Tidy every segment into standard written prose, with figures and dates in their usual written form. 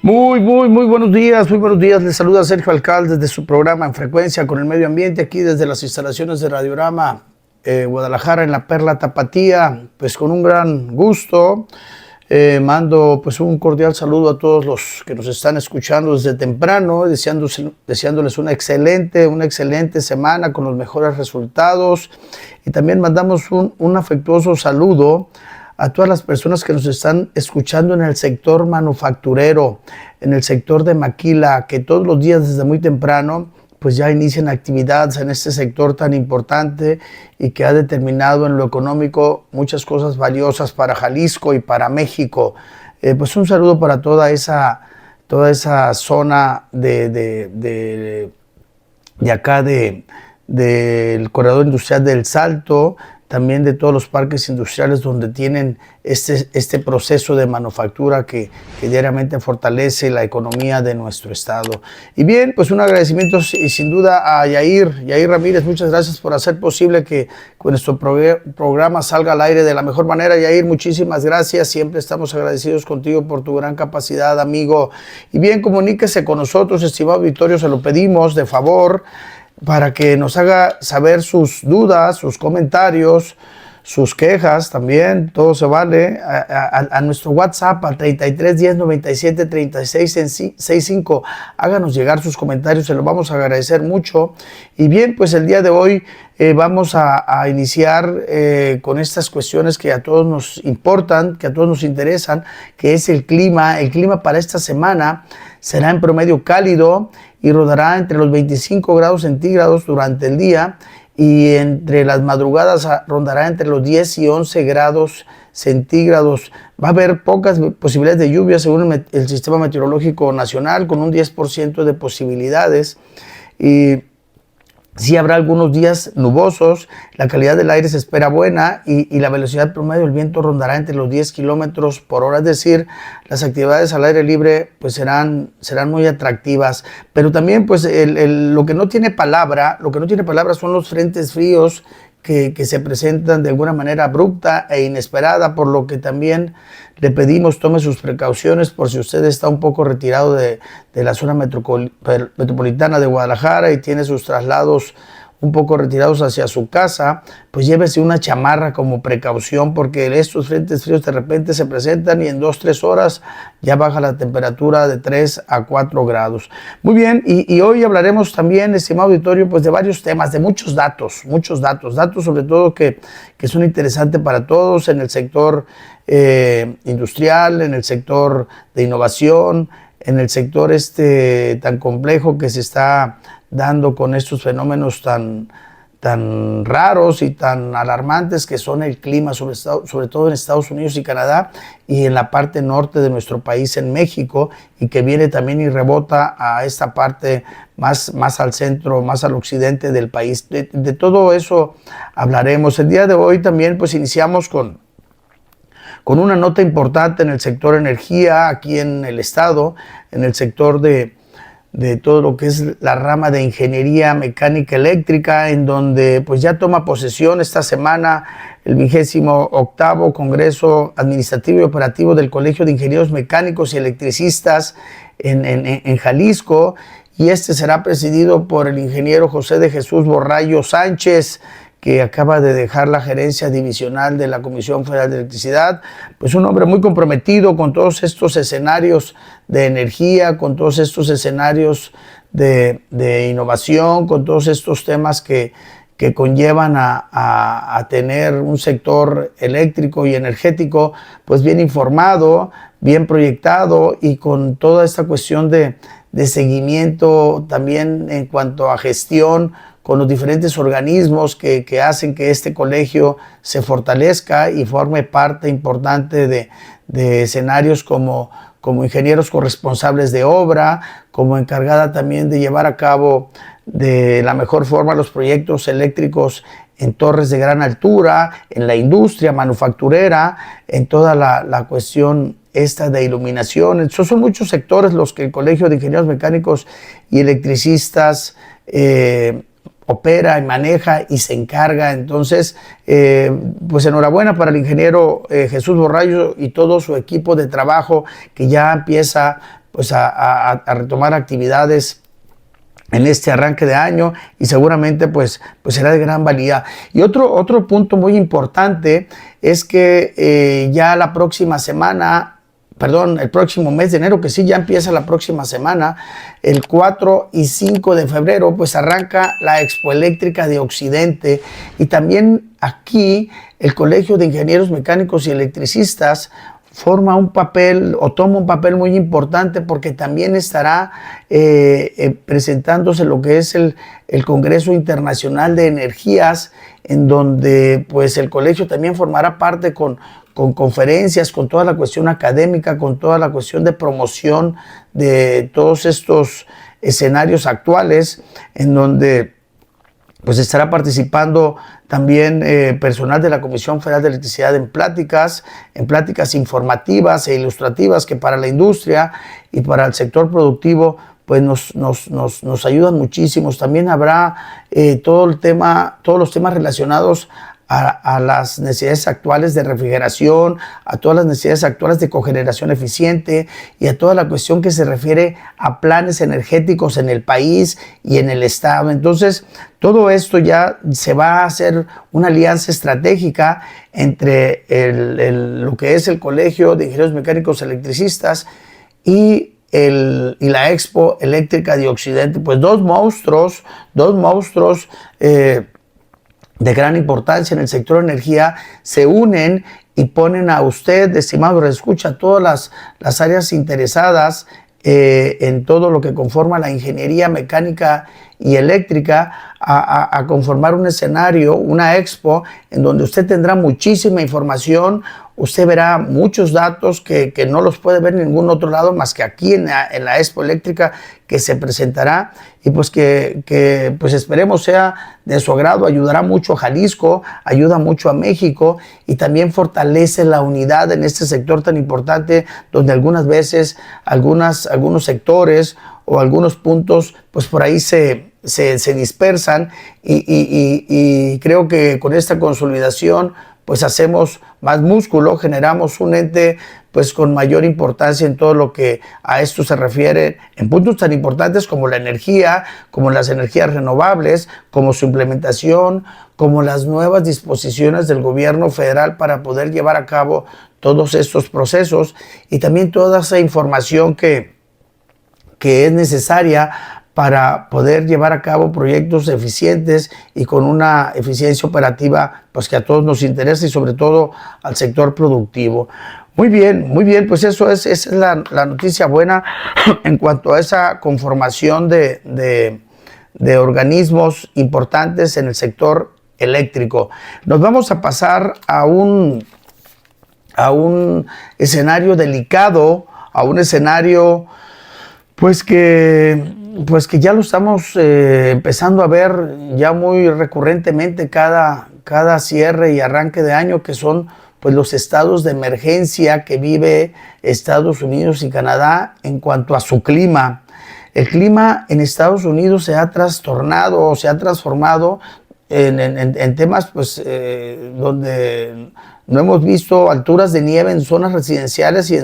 Muy buenos días, muy buenos días. Les saluda Sergio Alcalde desde su programa En Frecuencia con el Medio Ambiente, aquí desde las instalaciones de Radiorama Guadalajara en la Perla Tapatía. Pues con un gran gusto mando pues un cordial saludo a todos los que nos están escuchando desde temprano, deseándoles una excelente semana con los mejores resultados. Y también mandamos un afectuoso saludo a todas las personas que nos están escuchando en el sector manufacturero, en el sector de maquila, que todos los días desde muy temprano pues ya inician actividades en este sector tan importante y que ha determinado en lo económico muchas cosas valiosas para Jalisco y para México. Pues un saludo para toda esa zona de acá del corredor industrial del Salto, también de todos los parques industriales donde tienen este proceso de manufactura que diariamente fortalece la economía de nuestro estado. Y bien, pues un agradecimiento y sin duda a Yair Ramírez. Muchas gracias por hacer posible que nuestro programa salga al aire de la mejor manera. Yair, muchísimas gracias. Siempre estamos agradecidos contigo por tu gran capacidad, amigo. Y bien, comuníquese con nosotros, estimado auditorio, se lo pedimos de favor, para que nos haga saber sus dudas, sus comentarios, sus quejas también, todo se vale, a nuestro WhatsApp al 33 10 97 36 65. Háganos llegar sus comentarios, se los vamos a agradecer mucho. Y bien, pues el día de hoy vamos a iniciar con estas cuestiones que a todos nos importan, que a todos nos interesan, que es el clima. El clima para esta semana será en promedio cálido y rodará entre los 25 grados centígrados durante el día, y entre las madrugadas rondará entre los 10 y 11 grados centígrados. Va a haber pocas posibilidades de lluvia según el Sistema Meteorológico Nacional, con un 10% de posibilidades. Y sí habrá algunos días nubosos, la calidad del aire se espera buena y la velocidad promedio del viento rondará entre los 10 kilómetros por hora, es decir, las actividades al aire libre pues serán muy atractivas. Pero también pues lo que no tiene palabra son los frentes fríos que se presentan de alguna manera abrupta e inesperada, por lo que también le pedimos tome sus precauciones por si usted está un poco retirado de la zona metropolitana de Guadalajara y tiene sus traslados un poco retirados hacia su casa, pues llévese una chamarra como precaución, porque estos frentes fríos de repente se presentan y en 2-3 horas ya baja la temperatura de 3 a 4 grados. Muy bien, y hoy hablaremos también, estimado auditorio, pues de varios temas, de muchos datos sobre todo que son interesantes para todos en el sector industrial, en el sector de innovación, en el sector tan complejo que se está dando con estos fenómenos tan raros y tan alarmantes que son el clima, sobre todo en Estados Unidos y Canadá, y en la parte norte de nuestro país, en México, y que viene también y rebota a esta parte más al centro, más al occidente del país. De todo eso hablaremos. El día de hoy también pues iniciamos con una nota importante en el sector energía, aquí en el estado, en el sector de todo lo que es la rama de ingeniería mecánica eléctrica, en donde pues ya toma posesión esta semana el 28º Congreso Administrativo y Operativo del Colegio de Ingenieros Mecánicos y Electricistas en Jalisco, y será presidido por el ingeniero José de Jesús Borrallo Sánchez, que acaba de dejar la gerencia divisional de la Comisión Federal de Electricidad. Pues un hombre muy comprometido con todos estos escenarios de energía, con todos estos escenarios de innovación, con todos estos temas que conllevan a tener un sector eléctrico y energético pues bien informado, bien proyectado, y con toda esta cuestión de seguimiento también en cuanto a gestión con los diferentes organismos que hacen que este colegio se fortalezca y forme parte importante de escenarios como ingenieros corresponsables de obra, como encargada también de llevar a cabo de la mejor forma los proyectos eléctricos en torres de gran altura, en la industria manufacturera, en toda la cuestión de iluminación. Entonces son muchos sectores los que el Colegio de Ingenieros Mecánicos y Electricistas opera y maneja y se encarga. Entonces, pues enhorabuena para el ingeniero Jesús Borrallo y todo su equipo de trabajo, que ya empieza pues a retomar actividades en este arranque de año, y seguramente pues será de gran valía. Y otro punto muy importante es que ya la próxima semana, el próximo mes de enero, que sí ya empieza la próxima semana, el 4 y 5 de febrero, pues arranca la Expo Eléctrica de Occidente, y también aquí el Colegio de Ingenieros Mecánicos y Electricistas toma un papel muy importante, porque también estará presentándose lo que es el Congreso Internacional de Energías, en donde pues el colegio también formará parte con conferencias, con toda la cuestión académica, con toda la cuestión de promoción de todos estos escenarios actuales, en donde pues estará participando también personal de la Comisión Federal de Electricidad en pláticas informativas e ilustrativas, que para la industria y para el sector productivo pues nos ayudan muchísimos. También habrá todos los temas relacionados a las necesidades actuales de refrigeración, a todas las necesidades actuales de cogeneración eficiente, y a toda la cuestión que se refiere a planes energéticos en el país y en el estado. Entonces, todo esto ya se va a hacer una alianza estratégica entre lo que es el Colegio de Ingenieros Mecánicos Electricistas y la Expo Eléctrica de Occidente. Pues dos monstruos de gran importancia en el sector de energía se unen y ponen a usted, estimado escucha, todas las áreas interesadas en todo lo que conforma la ingeniería mecánica y eléctrica, a conformar un escenario, una expo, en donde usted tendrá muchísima información. Usted verá muchos datos que no los puede ver en ningún otro lado más que aquí en la Expo Eléctrica, que se presentará, y pues que pues esperemos sea de su agrado. Ayudará mucho a Jalisco, ayuda mucho a México, y también fortalece la unidad en este sector tan importante, donde algunas veces algunos sectores o algunos puntos pues por ahí se dispersan, y creo que con esta consolidación pues hacemos más músculo, generamos un ente pues con mayor importancia en todo lo que a esto se refiere, en puntos tan importantes como la energía, como las energías renovables, como su implementación, como las nuevas disposiciones del gobierno federal para poder llevar a cabo todos estos procesos, y también toda esa información que es necesaria para poder llevar a cabo proyectos eficientes y con una eficiencia operativa pues que a todos nos interesa, y sobre todo al sector productivo. Muy bien, pues esa es la noticia buena en cuanto a esa conformación de organismos importantes en el sector eléctrico. Nos vamos a pasar a un escenario delicado, a un escenario pues que ya lo estamos empezando a ver ya muy recurrentemente cada cierre y arranque de año, que son pues los estados de emergencia que vive Estados Unidos y Canadá en cuanto a su clima. El clima en Estados Unidos se ha trastornado, se ha transformado en temas pues donde no hemos visto alturas de nieve en zonas residenciales y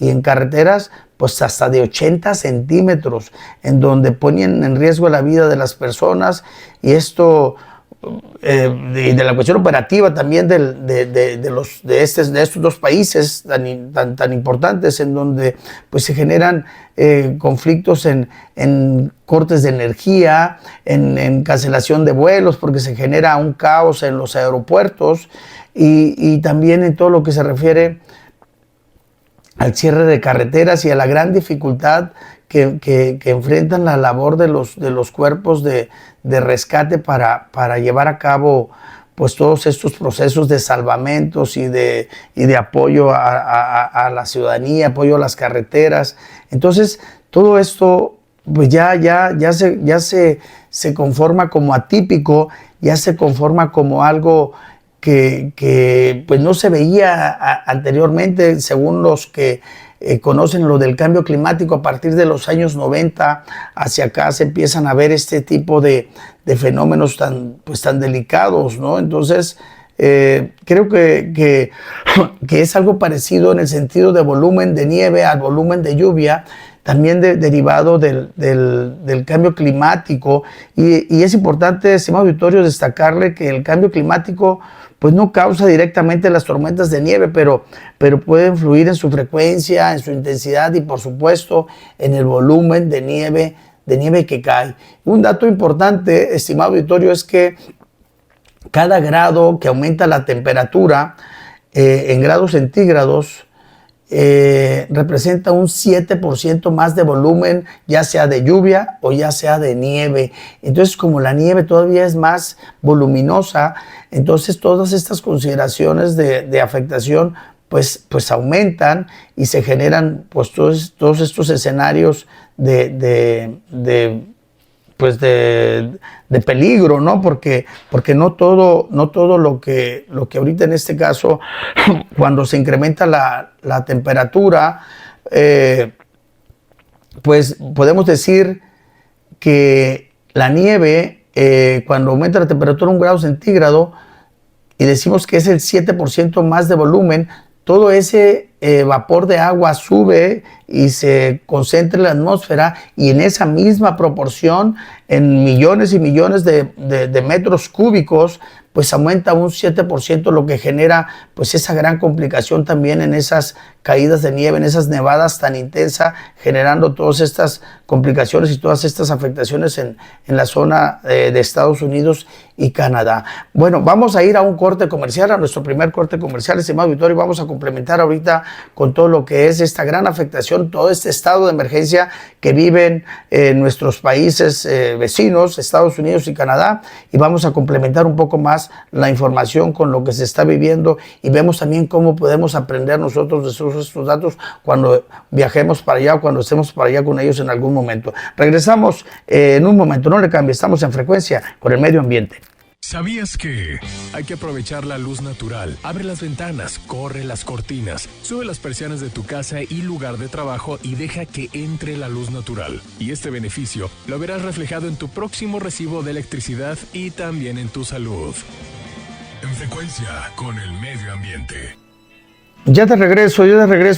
en carreteras pues hasta de 80 centímetros, en donde ponen en riesgo la vida de las personas, y esto de la cuestión operativa también de estos dos países tan importantes, en donde pues se generan conflictos en cortes de energía, en cancelación de vuelos, porque se genera un caos en los aeropuertos, y también en todo lo que se refiere al cierre de carreteras y a la gran dificultad que enfrentan la labor de los cuerpos de rescate para llevar a cabo pues todos estos procesos de salvamentos y de apoyo a la ciudadanía, apoyo a las carreteras. Entonces, todo esto pues ya se conforma como atípico, ya se conforma como algo que pues no se veía anteriormente, según los que conocen lo del cambio climático. A partir de los años 90 hacia acá se empiezan a ver este tipo de fenómenos tan delicados, ¿no? Entonces, Creo que es algo parecido en el sentido de volumen de nieve al volumen de lluvia, también derivado del cambio climático. Y es importante, estimado auditorio, destacarle que el cambio climático pues no causa directamente las tormentas de nieve, pero puede influir en su frecuencia, en su intensidad y por supuesto en el volumen de nieve que cae. Un dato importante, estimado auditorio, es que cada grado que aumenta la temperatura en grados centígrados representa un 7% más de volumen, ya sea de lluvia o ya sea de nieve. Entonces, como la nieve todavía es más voluminosa, entonces todas estas consideraciones de afectación pues aumentan y se generan pues todos estos escenarios de peligro, ¿no? Porque no todo lo que ahorita en este caso, cuando se incrementa la temperatura, pues podemos decir que la nieve, cuando aumenta la temperatura 1 grado centígrado, y decimos que es el 7% más de volumen, todo ese vapor de agua sube y se concentra en la atmósfera, y en esa misma proporción, en millones y millones de metros cúbicos, pues aumenta un 7%, lo que genera pues esa gran complicación también en esas caídas de nieve, en esas nevadas tan intensas, generando todas estas complicaciones y todas estas afectaciones en la zona de Estados Unidos y Canadá. Bueno, vamos a ir a un corte comercial, a nuestro primer corte comercial, estimado auditorio, y vamos a complementar ahorita con todo lo que es esta gran afectación, todo este estado de emergencia que viven nuestros países vecinos, Estados Unidos y Canadá, y vamos a complementar un poco más la información con lo que se está viviendo, y vemos también cómo podemos aprender nosotros de estos datos cuando viajemos para allá o cuando estemos para allá con ellos en algún momento. Regresamos en un momento, no le cambie, estamos en Frecuencia con el Medio Ambiente. ¿Sabías que hay que aprovechar la luz natural? Abre las ventanas, corre las cortinas, sube las persianas de tu casa y lugar de trabajo y deja que entre la luz natural. Y este beneficio lo verás reflejado en tu próximo recibo de electricidad y también en tu salud. En Frecuencia con el Medio Ambiente. Ya de regreso,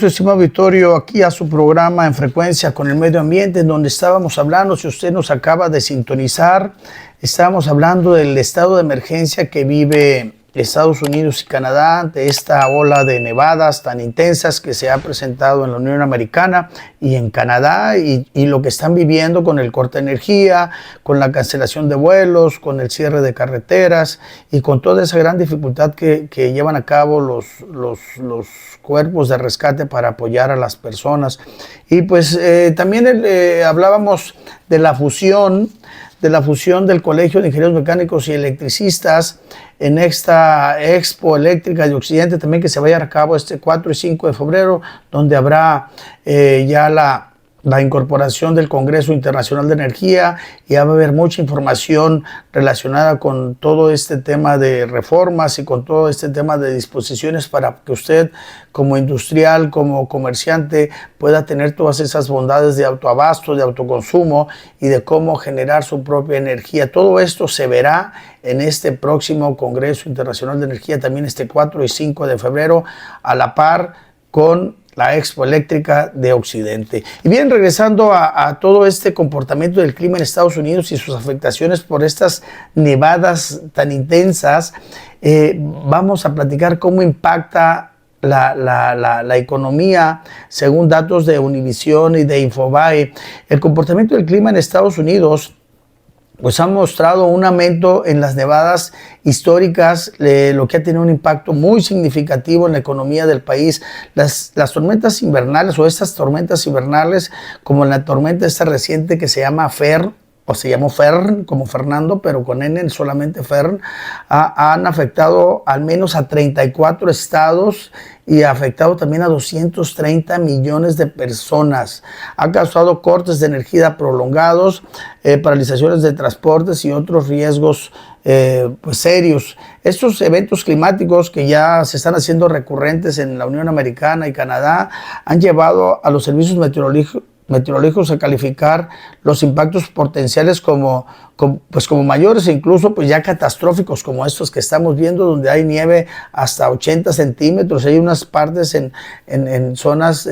estimado auditorio, aquí a su programa En Frecuencia con el Medio Ambiente, en donde estábamos hablando, si usted nos acaba de sintonizar, estábamos hablando del estado de emergencia que vive Estados Unidos y Canadá ante esta ola de nevadas tan intensas que se ha presentado en la Unión Americana y en Canadá, y lo que están viviendo con el corte de energía, con la cancelación de vuelos, con el cierre de carreteras y con toda esa gran dificultad que llevan a cabo los cuerpos de rescate para apoyar a las personas. Y pues también hablábamos de la fusión del Colegio de Ingenieros Mecánicos y Electricistas en esta Expo Eléctrica de Occidente, también que se vaya a cabo este 4 y 5 de febrero, donde habrá ya la incorporación del Congreso Internacional de Energía, y va a haber mucha información relacionada con todo este tema de reformas y con todo este tema de disposiciones para que usted como industrial, como comerciante, pueda tener todas esas bondades de autoabasto, de autoconsumo y de cómo generar su propia energía. Todo esto se verá en este próximo Congreso Internacional de Energía, también este 4 y 5 de febrero, a la par con la Expo Eléctrica de Occidente. Y bien, regresando a todo este comportamiento del clima en Estados Unidos y sus afectaciones por estas nevadas tan intensas, vamos a platicar cómo impacta la economía según datos de Univision y de Infobae. El comportamiento del clima en Estados Unidos pues ha mostrado un aumento en las nevadas históricas, lo que ha tenido un impacto muy significativo en la economía del país. Las tormentas invernales, o estas tormentas invernales, como la tormenta esta reciente que se llama Fern, o se llamó Fern, como Fernando, pero con N solamente Fern, han afectado al menos a 34 estados y ha afectado también a 230 millones de personas. Ha causado cortes de energía prolongados, paralizaciones de transportes y otros riesgos pues serios. Estos eventos climáticos que ya se están haciendo recurrentes en la Unión Americana y Canadá han llevado a los servicios meteorológicos a calificar los impactos potenciales como mayores e incluso pues ya catastróficos como estos que estamos viendo, donde hay nieve hasta 80 centímetros. Hay unas partes en zonas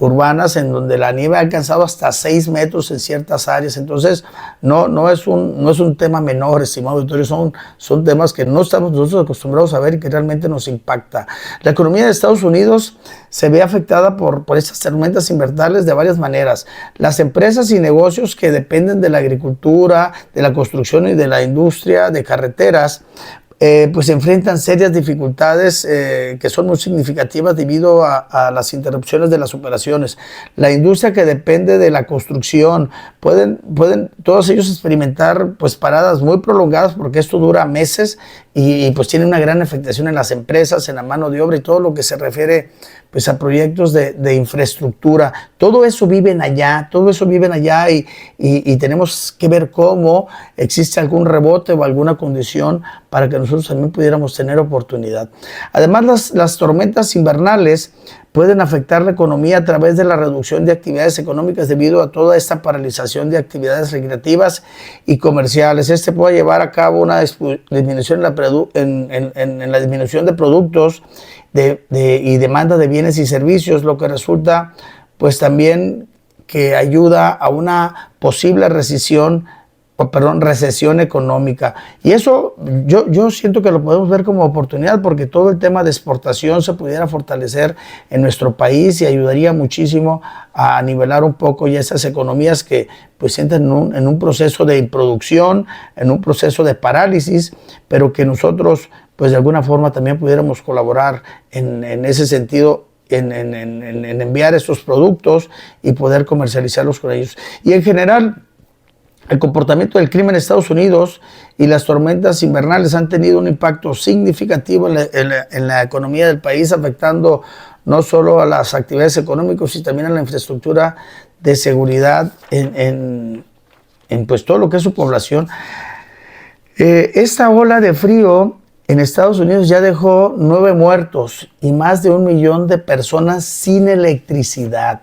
urbanas en donde la nieve ha alcanzado hasta 6 metros en ciertas áreas. Entonces no es un tema menor, estimado auditorio, son temas que no estamos nosotros acostumbrados a ver y que realmente nos impacta. La economía de Estados Unidos se ve afectada por estas tormentas invernales de varias maneras. Las empresas y negocios que dependen de la agricultura, de la construcción y de la industria de carreteras, pues enfrentan serias dificultades que son muy significativas debido a las interrupciones de las operaciones. La industria que depende de la construcción, pueden todos ellos experimentar pues paradas muy prolongadas, porque esto dura meses y pues tiene una gran afectación en las empresas, en la mano de obra y todo lo que se refiere pues a proyectos de infraestructura. Todo eso viven allá y tenemos que ver cómo existe algún rebote o alguna condición para que nosotros también pudiéramos tener oportunidad. Además, las tormentas invernales pueden afectar la economía a través de la reducción de actividades económicas debido a toda esta paralización de actividades recreativas y comerciales. Este puede llevar a cabo una disminución en la disminución de productos y demanda de bienes y servicios, lo que resulta pues también que ayuda a una posible recesión económica. Y eso yo siento que lo podemos ver como oportunidad, porque todo el tema de exportación se pudiera fortalecer en nuestro país y ayudaría muchísimo a nivelar un poco ya esas economías que pues entran en un proceso de improducción, en un proceso de parálisis, pero que nosotros pues de alguna forma también pudiéramos colaborar en ese sentido, en enviar estos productos y poder comercializarlos con ellos. Y en general, el comportamiento del clima en Estados Unidos y las tormentas invernales han tenido un impacto significativo en la economía del país, afectando no solo a las actividades económicas, sino también a la infraestructura de seguridad en pues todo lo que es su población. Esta ola de frío en Estados Unidos ya dejó 9 muertos y más de 1 millón de personas sin electricidad.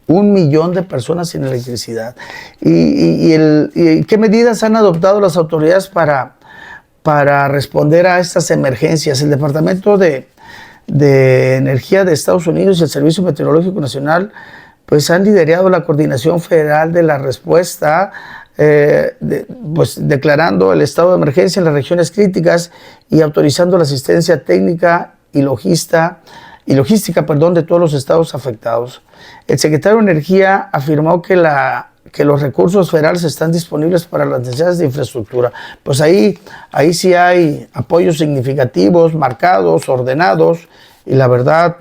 1 millón de personas sin electricidad. ¿Y qué medidas han adoptado las autoridades para responder a estas emergencias? El Departamento de Energía de Estados Unidos y el Servicio Meteorológico Nacional pues han liderado la coordinación federal de la respuesta, pues declarando el estado de emergencia en las regiones críticas y autorizando la asistencia técnica y logística de todos los estados afectados. El secretario de Energía afirmó que los recursos federales están disponibles para las necesidades de infraestructura. Pues ahí sí hay apoyos significativos, marcados, ordenados, y la verdad,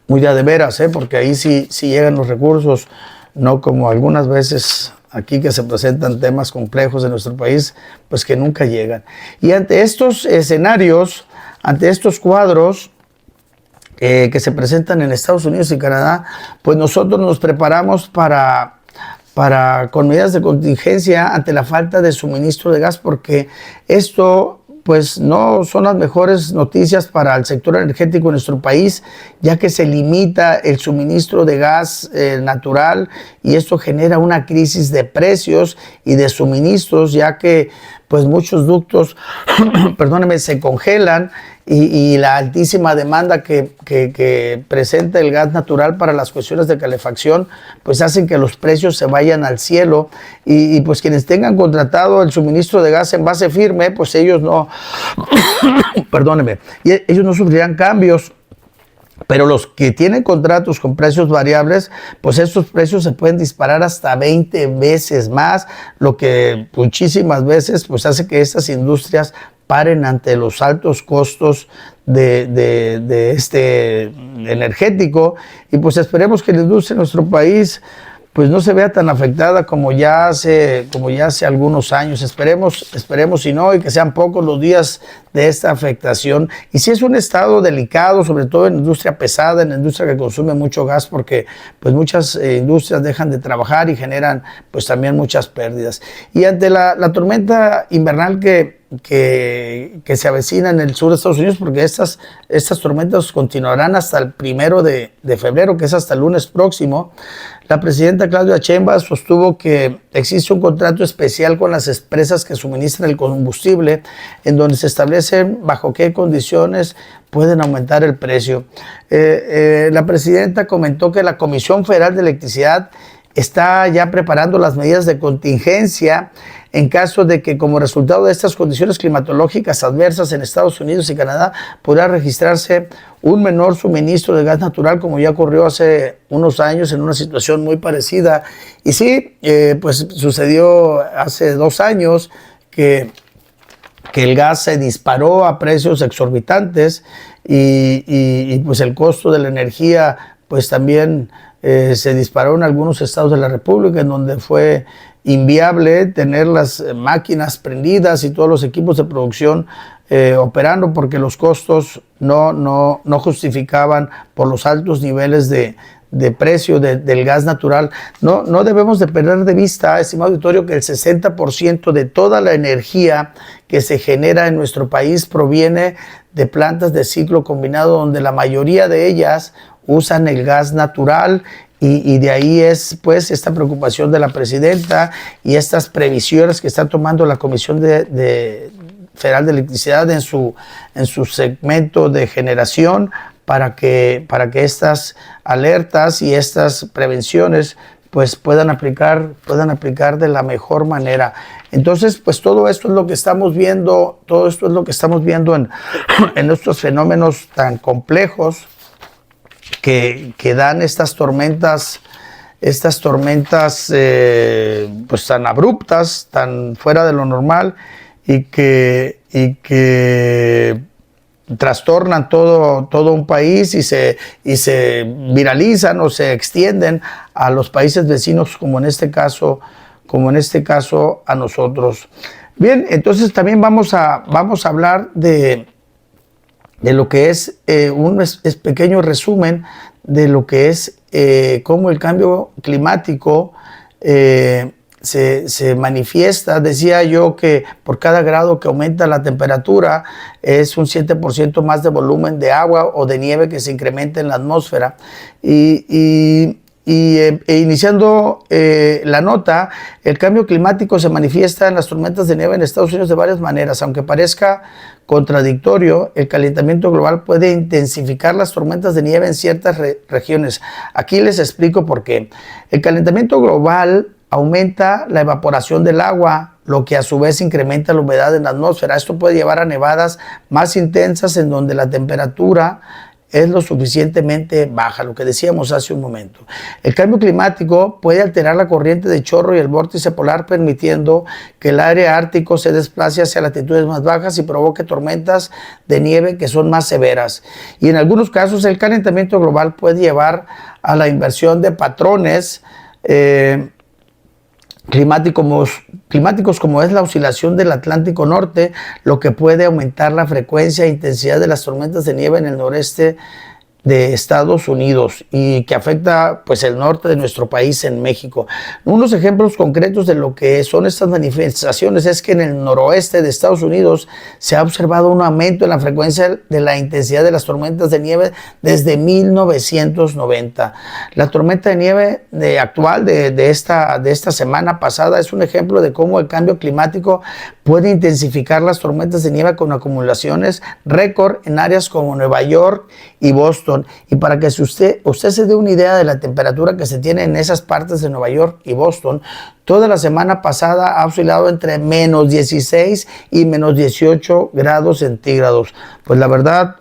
muy de veras, porque ahí sí llegan los recursos, no como algunas veces aquí que se presentan temas complejos de nuestro país, pues que nunca llegan. Y ante estos escenarios, ante estos cuadros que se presentan en Estados Unidos y Canadá, pues nosotros nos preparamos con medidas de contingencia ante la falta de suministro de gas, porque esto pues no son las mejores noticias para el sector energético en nuestro país, ya que se limita el suministro de gas natural, y esto genera una crisis de precios y de suministros, ya que pues muchos ductos se congelan, y la altísima demanda que presenta el gas natural para las cuestiones de calefacción pues hacen que los precios se vayan al cielo, y pues quienes tengan contratado el suministro de gas en base firme, pues ellos no ellos no sufrirán cambios. Pero los que tienen contratos con precios variables, pues estos precios se pueden disparar hasta 20 veces más, lo que muchísimas veces pues hace que estas industrias paren ante los altos costos de este energético, y pues esperemos que la industria en nuestro país pues no se vea tan afectada como ya hace algunos años. Esperemos y no, y que sean pocos los días de esta afectación. Y sí es un estado delicado, sobre todo en la industria pesada, en la industria que consume mucho gas, porque pues muchas industrias dejan de trabajar y generan pues también muchas pérdidas. Y ante la tormenta invernal que se avecina en el sur de Estados Unidos, porque estas tormentas continuarán hasta el 1 de febrero, que es hasta el lunes próximo, la presidenta Claudia Sheinbaum sostuvo que existe un contrato especial con las empresas que suministran el combustible, en donde se establecen bajo qué condiciones pueden aumentar el precio. La presidenta comentó que la Comisión Federal de Electricidad está ya preparando las medidas de contingencia en caso de que, como resultado de estas condiciones climatológicas adversas en Estados Unidos y Canadá, pudiera registrarse un menor suministro de gas natural, como ya ocurrió hace unos años en una situación muy parecida. Y sí, pues sucedió hace 2 años que el gas se disparó a precios exorbitantes y pues el costo de la energía pues también se disparó en algunos estados de la República, en donde fue inviable tener las máquinas prendidas y todos los equipos de producción operando, porque los costos no justificaban por los altos niveles de precio del gas natural. No debemos de perder de vista, estimado auditorio, que el 60% de toda la energía que se genera en nuestro país proviene de plantas de ciclo combinado, donde la mayoría de ellas usan el gas natural, y de ahí es pues esta preocupación de la presidenta y estas previsiones que está tomando la Comisión Federal de Electricidad en su segmento de generación para que estas alertas y estas prevenciones pues puedan aplicar de la mejor manera. Entonces, pues todo esto es lo que estamos viendo, en estos fenómenos tan complejos que dan estas tormentas pues tan abruptas, tan fuera de lo normal, y que trastornan todo un país y se viralizan o se extienden a los países vecinos, como en este caso a nosotros. Bien, entonces también vamos a hablar de lo que es un pequeño resumen de lo que es cómo el cambio climático se manifiesta. Decía yo que por cada grado que aumenta la temperatura es un 7% más de volumen de agua o de nieve que se incrementa en la atmósfera. Iniciando la nota, el cambio climático se manifiesta en las tormentas de nieve en Estados Unidos de varias maneras. Aunque parezca contradictorio, el calentamiento global puede intensificar las tormentas de nieve en ciertas regiones. Aquí les explico por qué. El calentamiento global aumenta la evaporación del agua, lo que a su vez incrementa la humedad en la atmósfera. Esto puede llevar a nevadas más intensas en donde la temperatura es lo suficientemente baja, lo que decíamos hace un momento. El cambio climático puede alterar la corriente de chorro y el vórtice polar, permitiendo que el aire ártico se desplace hacia latitudes más bajas y provoque tormentas de nieve que son más severas. Y en algunos casos el calentamiento global puede llevar a la inversión de patrones climáticos como es la oscilación del Atlántico Norte, lo que puede aumentar la frecuencia e intensidad de las tormentas de nieve en el noreste de Estados Unidos y que afecta pues el norte de nuestro país, en México. Unos ejemplos concretos de lo que son estas manifestaciones es que en el noroeste de Estados Unidos se ha observado un aumento en la frecuencia de la intensidad de las tormentas de nieve desde 1990. La tormenta de nieve actual de esta semana pasada es un ejemplo de cómo el cambio climático puede intensificar las tormentas de nieve con acumulaciones récord en áreas como Nueva York y Boston. Y para que usted se dé una idea de la temperatura que se tiene en esas partes de Nueva York y Boston, toda la semana pasada ha oscilado entre menos 16 y menos 18 grados centígrados. Pues la verdad,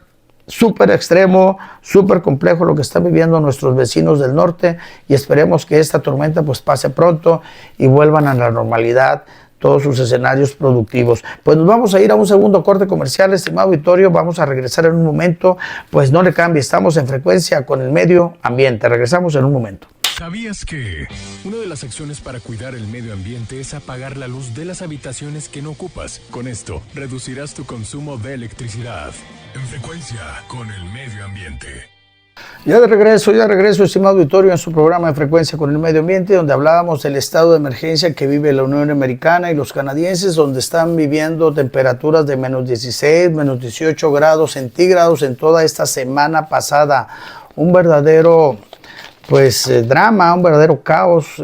súper extremo, súper complejo lo que están viviendo nuestros vecinos del norte, y esperemos que esta tormenta pues pase pronto y vuelvan a la normalidad todos sus escenarios productivos. Pues nos vamos a ir a un segundo corte comercial, estimado auditorio. Vamos a regresar en un momento. Pues no le cambie, estamos en Frecuencia con el Medio Ambiente. Regresamos en un momento. ¿Sabías que una de las acciones para cuidar el medio ambiente es apagar la luz de las habitaciones que no ocupas? Con esto, reducirás tu consumo de electricidad. En Frecuencia con el Medio Ambiente. Ya de regreso, estimado auditorio, en su programa de Frecuencia con el Medio Ambiente, donde hablábamos del estado de emergencia que vive la Unión Americana y los canadienses, donde están viviendo temperaturas de menos 16, menos 18 grados centígrados en toda esta semana pasada. Un verdadero drama, un verdadero caos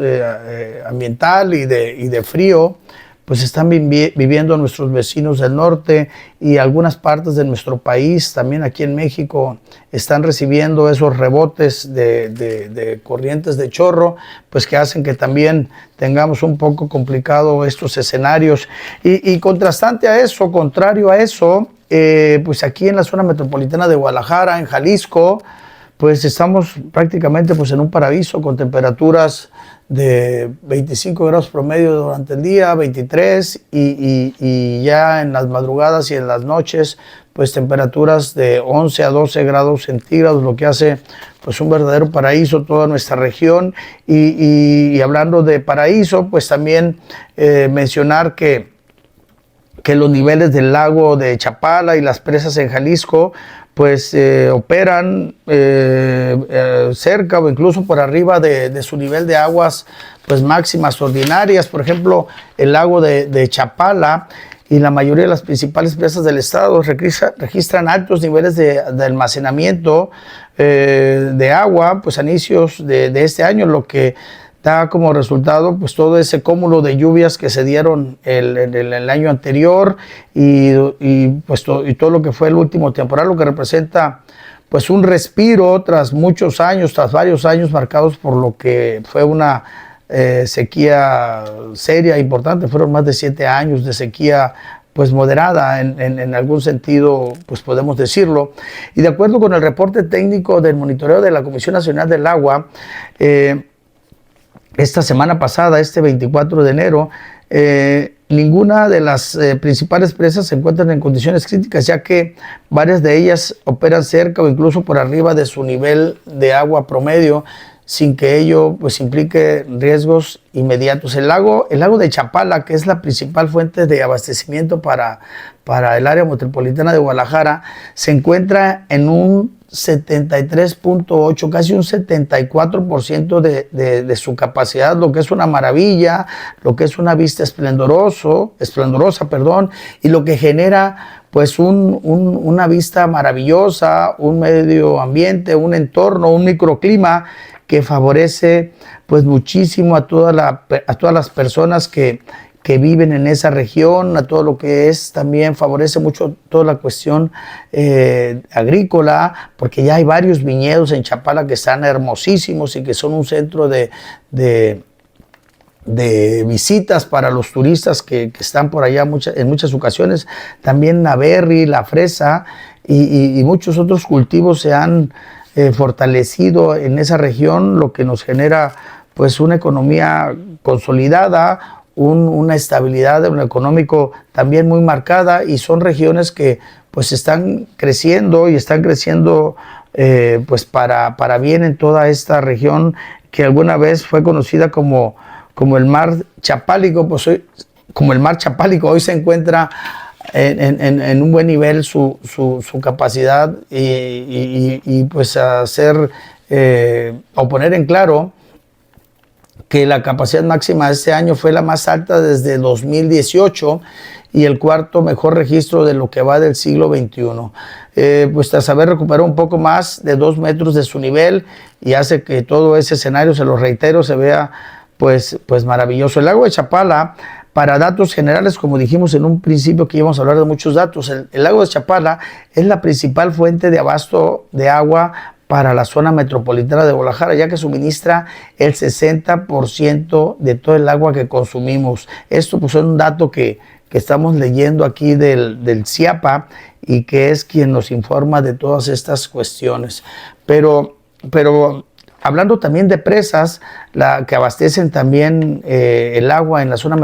ambiental y de frío. Pues están viviendo nuestros vecinos del norte y algunas partes de nuestro país, también aquí en México, están recibiendo esos rebotes de corrientes de chorro, pues que hacen que también tengamos un poco complicado estos escenarios. Y contrastante a eso, contrario a eso, pues aquí en la zona metropolitana de Guadalajara, en Jalisco, pues estamos prácticamente en un paraíso con temperaturas de 25 grados promedio durante el día, 23, y ya en las madrugadas y en las noches, pues temperaturas de 11 a 12 grados centígrados, lo que hace pues un verdadero paraíso toda nuestra región. Y hablando de paraíso, pues también mencionar que los niveles del lago de Chapala y las presas en Jalisco pues operan cerca o incluso por arriba de su nivel de aguas pues máximas ordinarias. Por ejemplo, el lago de Chapala y la mayoría de las principales presas del estado registran altos niveles de almacenamiento de agua pues a inicios de este año, lo que da como resultado pues todo ese cúmulo de lluvias que se dieron el año anterior y todo lo que fue el último temporal, lo que representa pues un respiro tras muchos años, tras varios años marcados por lo que fue una sequía seria, importante. Fueron más de 7 años de sequía pues moderada en algún sentido, pues podemos decirlo. Y de acuerdo con el reporte técnico del monitoreo de la Comisión Nacional del Agua, esta semana pasada, este 24 de enero, ninguna de las principales presas se encuentran en condiciones críticas, ya que varias de ellas operan cerca o incluso por arriba de su nivel de agua promedio, sin que ello pues implique riesgos inmediatos. El lago de Chapala, que es la principal fuente de abastecimiento para el área metropolitana de Guadalajara, se encuentra en un 73.8, casi un 74% de su capacidad, lo que es una maravilla, lo que es una vista esplendorosa, y lo que genera pues una vista maravillosa, un medio ambiente, un entorno, un microclima que favorece pues muchísimo a todas las personas que viven en esa región, a todo lo que es, también favorece mucho toda la cuestión agrícola, porque ya hay varios viñedos en Chapala que están hermosísimos y que son un centro de visitas para los turistas que están por allá en muchas ocasiones. También la berry, la fresa y muchos otros cultivos se han fortalecido en esa región, lo que nos genera pues una economía consolidada, una estabilidad en lo económico también muy marcada, y son regiones que pues están creciendo pues para bien en toda esta región que alguna vez fue conocida como el mar Chapálico. Pues hoy, como el mar Chapálico, hoy se encuentra en un buen nivel su capacidad y pues o poner en claro que la capacidad máxima de este año fue la más alta desde 2018 y el cuarto mejor registro de lo que va del siglo XXI. Pues tras haber recuperado un poco más de 2 metros de su nivel, y hace que todo ese escenario, se lo reitero, se vea pues maravilloso. El lago de Chapala, para datos generales, como dijimos en un principio que íbamos a hablar de muchos datos, el lago de Chapala es la principal fuente de abasto de agua para la zona metropolitana de Guadalajara, ya que suministra el 60% de todo el agua que consumimos. Esto pues es un dato que estamos leyendo aquí del CIAPA, y que es quien nos informa de todas estas cuestiones. Pero hablando también de presas que abastecen también el agua en la zona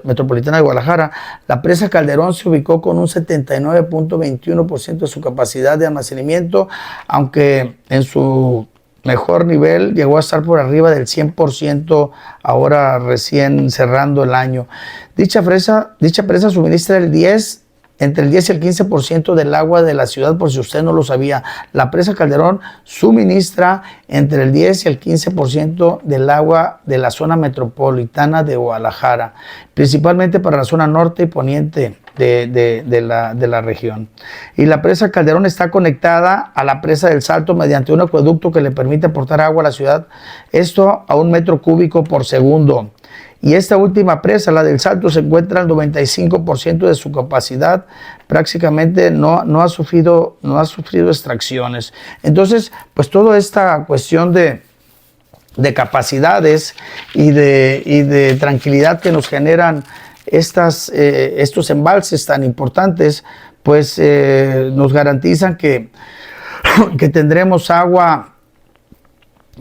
metropolitana de Guadalajara, la presa Calderón se ubicó con un 79.21% de su capacidad de almacenamiento, aunque en su mejor nivel, llegó a estar por arriba del 100% ahora recién cerrando el año. Dicha presa suministra entre el 10 y el 15% del agua de la ciudad, por si usted no lo sabía. La presa Calderón suministra entre el 10 y el 15% del agua de la zona metropolitana de Guadalajara, principalmente para la zona norte y poniente de la región. Y la presa Calderón está conectada a la presa del Salto mediante un acueducto que le permite aportar agua a la ciudad, esto a 1 metro cúbico por segundo. Y esta última presa, la del Salto, se encuentra al 95% de su capacidad, prácticamente no ha sufrido extracciones. Entonces, pues toda esta cuestión de capacidades y de tranquilidad que nos generan estos embalses tan importantes, pues nos garantizan que tendremos agua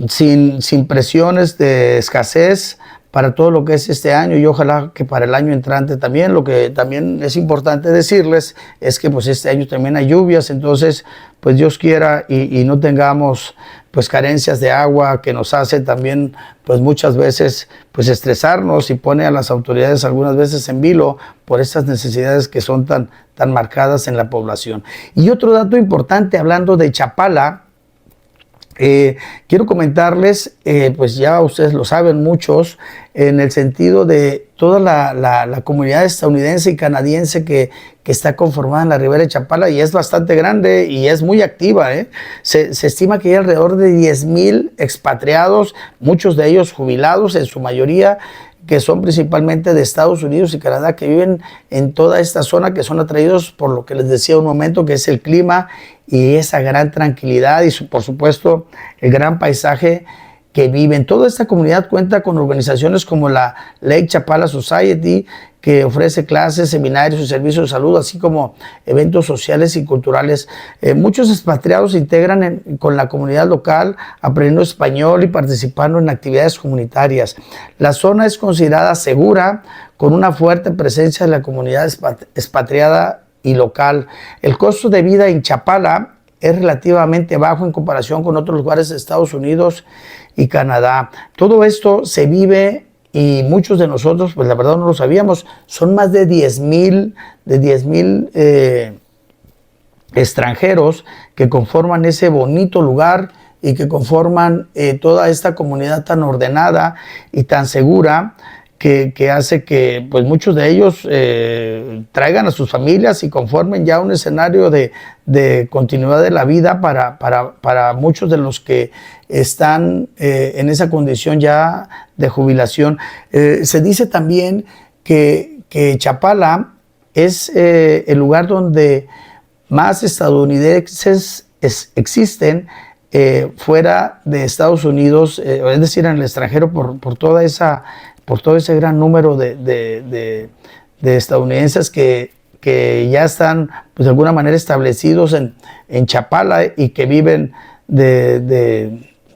sin presiones de escasez para todo lo que es este año, y ojalá que para el año entrante también. Lo que también es importante decirles es que pues este año también hay lluvias, entonces pues Dios quiera y no tengamos pues carencias de agua, que nos hace también pues muchas veces pues estresarnos y pone a las autoridades algunas veces en vilo por estas necesidades que son tan marcadas en la población. Y otro dato importante, hablando de Chapala, quiero comentarles, pues ya ustedes lo saben muchos, en el sentido de toda la comunidad estadounidense y canadiense que está conformada en la Ribera de Chapala, y es bastante grande y es muy activa. Se estima que hay alrededor de 10,000 expatriados, muchos de ellos jubilados, en su mayoría, que son principalmente de Estados Unidos y Canadá, que viven en toda esta zona, que son atraídos por lo que les decía un momento, que es el clima y esa gran tranquilidad y por supuesto el gran paisaje que viven. Toda esta comunidad cuenta con organizaciones como la Lake Chapala Society, que ofrece clases, seminarios y servicios de salud, así como eventos sociales y culturales. Muchos expatriados se integran con la comunidad local, aprendiendo español y participando en actividades comunitarias. La zona es considerada segura, con una fuerte presencia de la comunidad expatriada y local. El costo de vida en Chapala es relativamente bajo en comparación con otros lugares de Estados Unidos y Canadá. Todo esto se vive, y muchos de nosotros, pues la verdad no lo sabíamos. Son más de 10,000 extranjeros que conforman ese bonito lugar y que conforman toda esta comunidad tan ordenada y tan segura, que hace que pues muchos de ellos traigan a sus familias y conformen ya un escenario de continuidad de la vida para muchos de los que están en esa condición ya de jubilación. Se dice también que Chapala es el lugar donde más estadounidenses existen fuera de Estados Unidos, es decir, en el extranjero, por todo ese gran número de estadounidenses que ya están pues de alguna manera establecidos en Chapala y que viven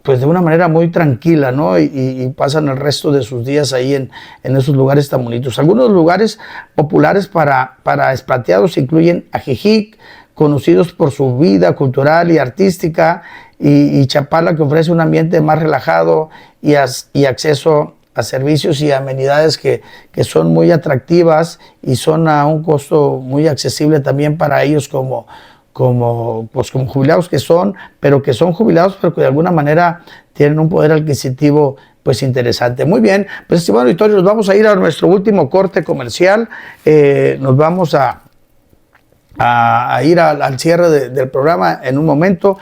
pues de una manera muy tranquila, ¿no? Y pasan el resto de sus días ahí en esos lugares tan bonitos. Algunos lugares populares para expatriados incluyen Ajijic, conocidos por su vida cultural y artística, y Chapala, que ofrece un ambiente más relajado y acceso a servicios y amenidades que son muy atractivas y son a un costo muy accesible también para ellos como jubilados que son jubilados, pero que de alguna manera tienen un poder adquisitivo pues interesante. Muy bien, pues estimado auditorio, nos vamos a ir a nuestro último corte comercial. Nos vamos a ir al cierre del programa en un momento.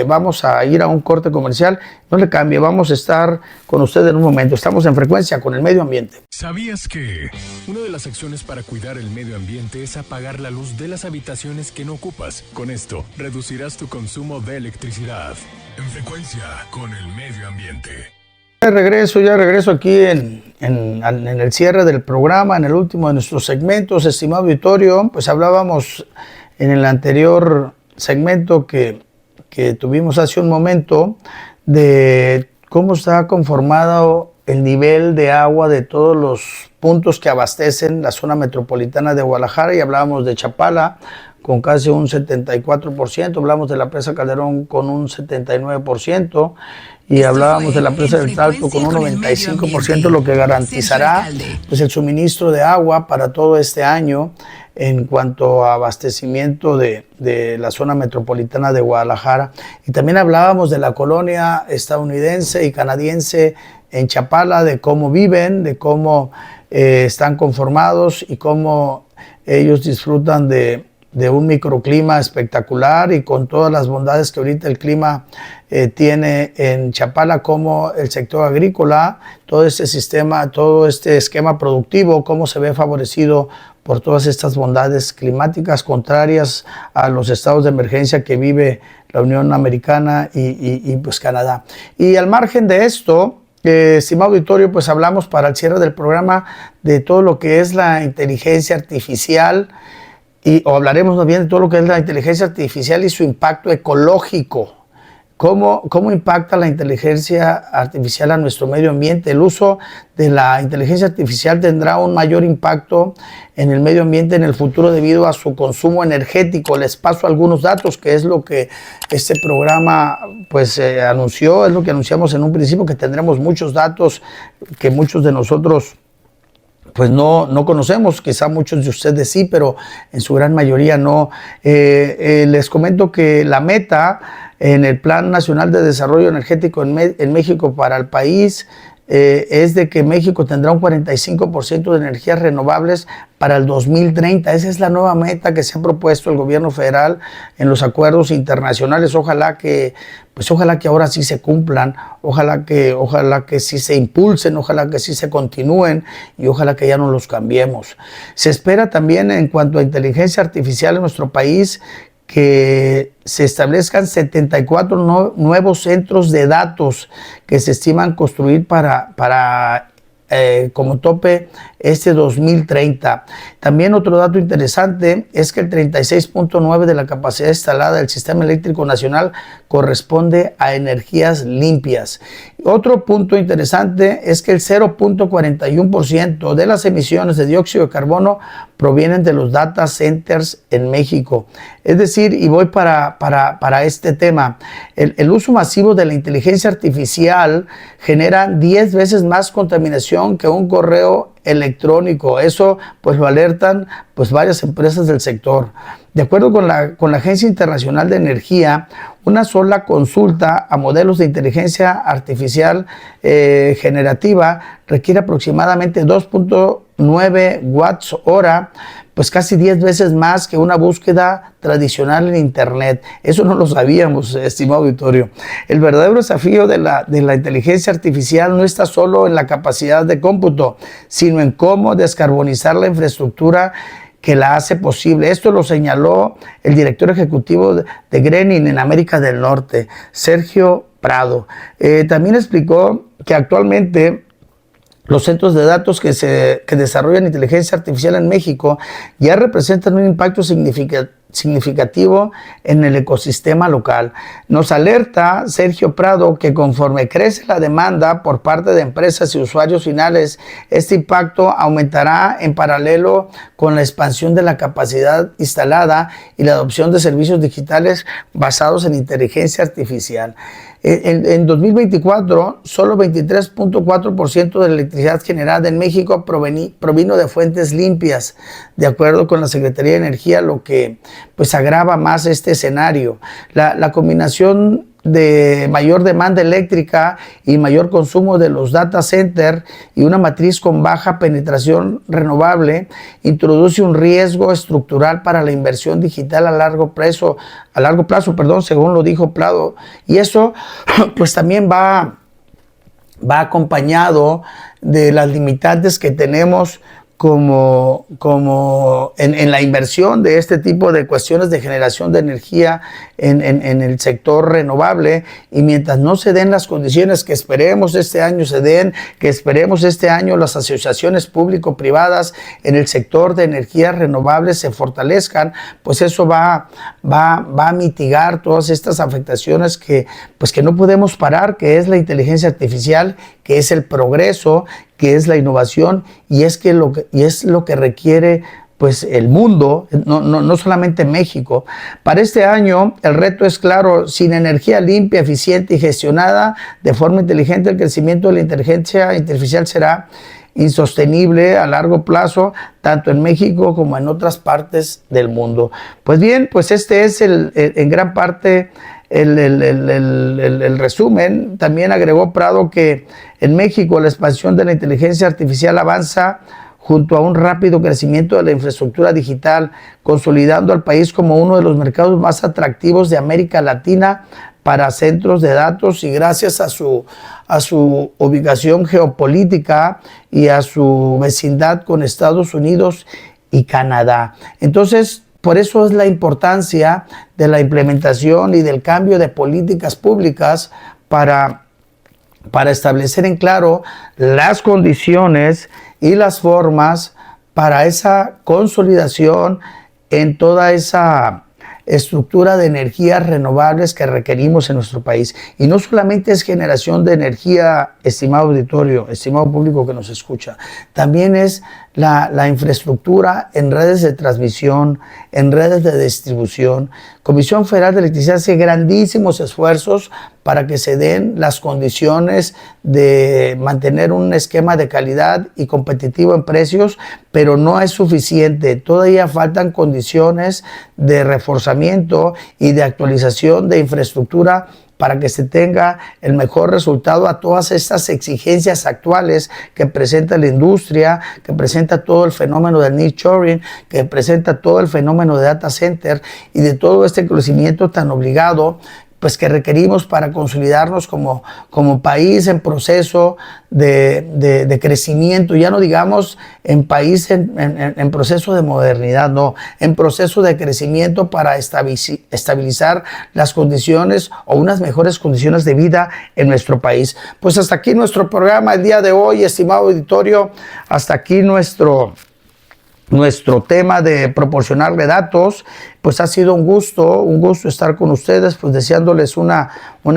Vamos a ir a un corte comercial. No le cambie, vamos a estar con usted en un momento. Estamos en Frecuencia con el Medio Ambiente. ¿Sabías que una de las acciones para cuidar el medio ambiente es apagar la luz de las habitaciones que no ocupas? Con esto, reducirás tu consumo de electricidad. En Frecuencia con el Medio Ambiente. Ya regreso aquí en el cierre del programa, en el último de nuestros segmentos. Estimado auditorio, pues hablábamos en el anterior segmento que tuvimos hace un momento de cómo está conformado el nivel de agua de todos los puntos que abastecen la zona metropolitana de Guadalajara, y hablábamos de Chapala con casi un 74%, hablamos de la presa Calderón con un 79%, y hablábamos de la presa del Talto con un 95%, lo que garantizará pues, el suministro de agua para todo este año en cuanto a abastecimiento de la zona metropolitana de Guadalajara. Y también hablábamos de la colonia estadounidense y canadiense en Chapala, de cómo viven, de cómo están conformados y cómo ellos disfrutan de un microclima espectacular y con todas las bondades que ahorita el clima tiene en Chapala, como el sector agrícola, todo este sistema, todo este esquema productivo, cómo se ve favorecido por todas estas bondades climáticas contrarias a los estados de emergencia que vive la Unión Americana y pues Canadá. Y al margen de esto, estimado auditorio, pues hablamos para el cierre del programa de todo lo que es la inteligencia artificial, o hablaremos más bien de todo lo que es la inteligencia artificial y su impacto ecológico. ¿Cómo impacta la inteligencia artificial a nuestro medio ambiente? El uso de la inteligencia artificial tendrá un mayor impacto en el medio ambiente en el futuro debido a su consumo energético. Les paso algunos datos, que es lo que este programa pues anunció, es lo que anunciamos en un principio, que tendremos muchos datos que muchos de nosotros pues no conocemos, quizá muchos de ustedes sí, pero en su gran mayoría no. Les comento que la meta en el Plan Nacional de Desarrollo Energético en México para el país es de que México tendrá un 45% de energías renovables para el 2030. Esa es la nueva meta que se ha propuesto el gobierno federal en los acuerdos internacionales. Ojalá que ahora sí se cumplan, ojalá que sí se impulsen, ojalá que sí se continúen y ojalá que ya no los cambiemos. Se espera también, en cuanto a inteligencia artificial en nuestro país, que se establezcan 74 nuevos centros de datos que se estiman construir para como tope este 2030. También otro dato interesante es que el 36.9% de la capacidad instalada del Sistema Eléctrico Nacional corresponde a energías limpias. Otro punto interesante es que el 0.41% de las emisiones de dióxido de carbono provienen de los data centers en México. Es decir, y voy para este tema, el uso masivo de la inteligencia artificial genera 10 veces más contaminación que un correo electrónico. Eso pues lo alertan pues varias empresas del sector. De acuerdo con la Agencia Internacional de Energía, una sola consulta a modelos de inteligencia artificial generativa requiere aproximadamente 2.9 watts hora, pues casi 10 veces más que una búsqueda tradicional en Internet. Eso no lo sabíamos, estimado auditorio. El verdadero desafío de la inteligencia artificial no está solo en la capacidad de cómputo, sino en cómo descarbonizar la infraestructura que la hace posible. Esto lo señaló el director ejecutivo de Grenin en América del Norte, Sergio Prado. También explicó que actualmente los centros de datos que desarrollan inteligencia artificial en México ya representan un impacto significativo en el ecosistema local. Nos alerta Sergio Prado que conforme crece la demanda por parte de empresas y usuarios finales, este impacto aumentará en paralelo con la expansión de la capacidad instalada y la adopción de servicios digitales basados en inteligencia artificial. En 2024, solo 23.4% de la electricidad generada en México provino de fuentes limpias, de acuerdo con la Secretaría de Energía, lo que pues agrava más este escenario. La combinación de mayor demanda eléctrica y mayor consumo de los data centers y una matriz con baja penetración renovable introduce un riesgo estructural para la inversión digital a largo plazo, según lo dijo Prado. Y eso pues también va acompañado de las limitantes que tenemos como en la inversión de este tipo de cuestiones de generación de energía en el sector renovable, y mientras no se den las condiciones que esperemos este año las asociaciones público-privadas en el sector de energías renovables se fortalezcan, pues eso va a mitigar todas estas afectaciones que no podemos parar, que es la inteligencia artificial, que es el progreso, que es la innovación, y es lo que requiere pues el mundo, no solamente México. Para este año el reto es claro: sin energía limpia, eficiente y gestionada de forma inteligente, el crecimiento de la inteligencia artificial será insostenible a largo plazo, tanto en México como en otras partes del mundo. Pues bien, pues este es en gran parte el resumen. También agregó Prado que en México la expansión de la inteligencia artificial avanza junto a un rápido crecimiento de la infraestructura digital, consolidando al país como uno de los mercados más atractivos de América Latina para centros de datos, y gracias a su ubicación geopolítica y a su vecindad con Estados Unidos y Canadá. Entonces, por eso es la importancia de la implementación y del cambio de políticas públicas para establecer en claro las condiciones y las formas para esa consolidación en toda esa estructura de energías renovables que requerimos en nuestro país. Y no solamente es generación de energía, estimado auditorio, estimado público que nos escucha, también es la infraestructura en redes de transmisión, en redes de distribución. Comisión Federal de Electricidad hace grandísimos esfuerzos para que se den las condiciones de mantener un esquema de calidad y competitivo en precios, pero no es suficiente. Todavía faltan condiciones de reforzamiento y de actualización de infraestructura para que se tenga el mejor resultado a todas estas exigencias actuales que presenta la industria, que presenta todo el fenómeno del nearshoring, que presenta todo el fenómeno de data center y de todo este crecimiento tan obligado, pues que requerimos para consolidarnos como país en proceso de crecimiento. Ya no digamos en país en proceso de modernidad, no, en proceso de crecimiento para estabilizar las condiciones o unas mejores condiciones de vida en nuestro país. Pues hasta aquí nuestro programa el día de hoy, estimado auditorio, hasta aquí nuestro tema de proporcionarle datos. Pues ha sido un gusto estar con ustedes, pues deseándoles una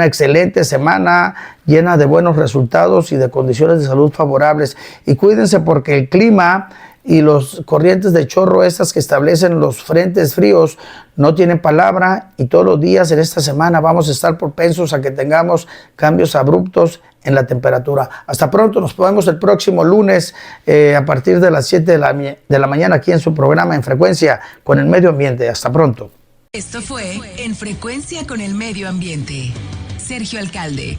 excelente semana llena de buenos resultados y de condiciones de salud favorables. Y cuídense, porque el clima y los corrientes de chorro estas que establecen los frentes fríos no tienen palabra, y todos los días en esta semana vamos a estar propensos a que tengamos cambios abruptos en la temperatura. Hasta pronto, nos vemos el próximo lunes a partir de las 7 de la mañana aquí en su programa En Frecuencia con el Medio Ambiente. Hasta pronto. Esto fue En Frecuencia con el Medio Ambiente. Sergio Alcalde.